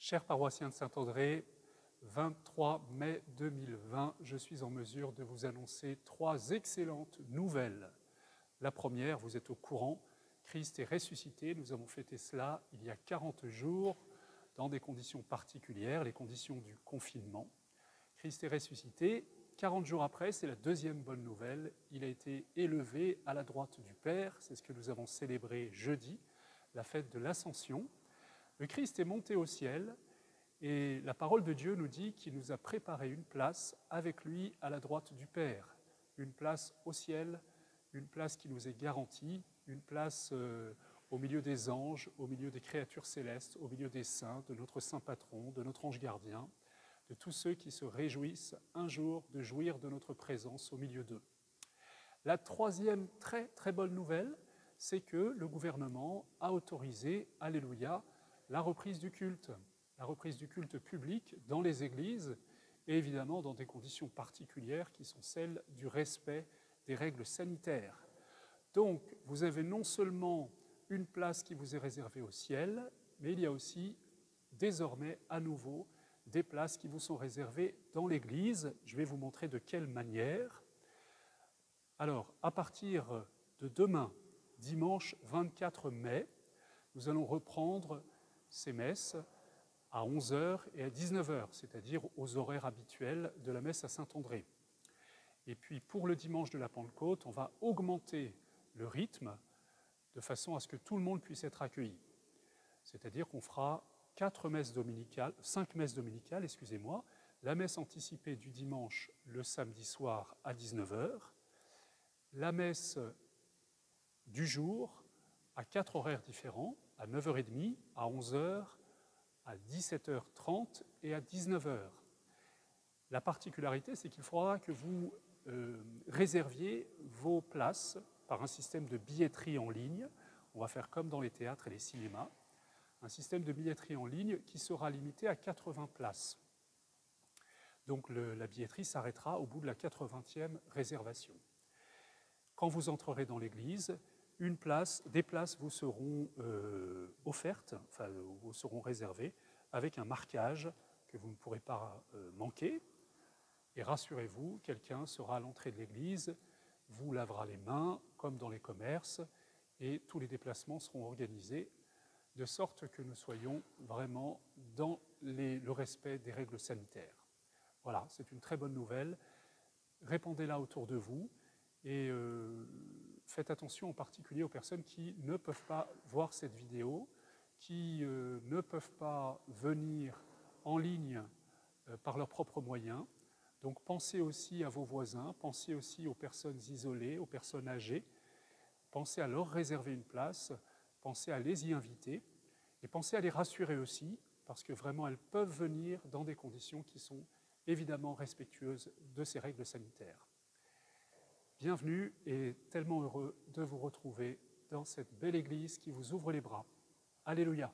Chers paroissiens de Saint-André, 23 mai 2020, je suis en mesure de vous annoncer 3 excellentes nouvelles. La première, vous êtes au courant, Christ est ressuscité. Nous avons fêté cela il y a 40 jours dans des conditions particulières, les conditions du confinement. Christ est ressuscité. 40 jours après, c'est la deuxième bonne nouvelle, il a été élevé à la droite du Père. C'est ce que nous avons célébré jeudi, la fête de l'Ascension. Le Christ est monté au ciel et la parole de Dieu nous dit qu'il nous a préparé une place avec lui à la droite du Père. Une place au ciel, une place qui nous est garantie, une place au milieu des anges, au milieu des créatures célestes, au milieu des saints, de notre saint patron, de notre ange gardien, de tous ceux qui se réjouissent un jour de jouir de notre présence au milieu d'eux. La troisième très bonne nouvelle, c'est que le gouvernement a autorisé, alléluia, la reprise du culte public dans les églises et évidemment dans des conditions particulières qui sont celles du respect des règles sanitaires. Donc, vous avez non seulement une place qui vous est réservée au ciel, mais il y a aussi désormais à nouveau des places qui vous sont réservées dans l'Église. Je vais vous montrer de quelle manière. Alors, à partir de demain, dimanche 24 mai, nous allons reprendre ces messes à 11h et à 19h, c'est-à-dire aux horaires habituels de la messe à Saint-André. Et puis, pour le dimanche de la Pentecôte, on va augmenter le rythme de façon à ce que tout le monde puisse être accueilli. C'est-à-dire qu'on fera 5 messes dominicales, la messe anticipée du dimanche le samedi soir à 19h, la messe du jour à 4 horaires différents, à 9h30, à 11h, à 17h30 et à 19h. La particularité, c'est qu'il faudra que vous réserviez vos places par un système de billetterie en ligne. On va faire comme dans les théâtres et les cinémas, un système de billetterie en ligne qui sera limité à 80 places. Donc la billetterie s'arrêtera au bout de la 80e réservation. Quand vous entrerez dans l'église, des places vous seront offertes, enfin vous seront réservées, avec un marquage que vous ne pourrez pas manquer. Et rassurez-vous, quelqu'un sera à l'entrée de l'église, vous lavera les mains, comme dans les commerces, et tous les déplacements seront organisés de sorte que nous soyons vraiment dans le respect des règles sanitaires. Voilà, c'est une très bonne nouvelle. Répandez-la autour de vous et faites attention en particulier aux personnes qui ne peuvent pas voir cette vidéo, qui ne peuvent pas venir en ligne par leurs propres moyens. Donc pensez aussi à vos voisins, pensez aussi aux personnes isolées, aux personnes âgées, pensez à leur réserver une place, pensez à les y inviter et pensez à les rassurer aussi, parce que vraiment elles peuvent venir dans des conditions qui sont évidemment respectueuses de ces règles sanitaires. Bienvenue et tellement heureux de vous retrouver dans cette belle église qui vous ouvre les bras. Alléluia.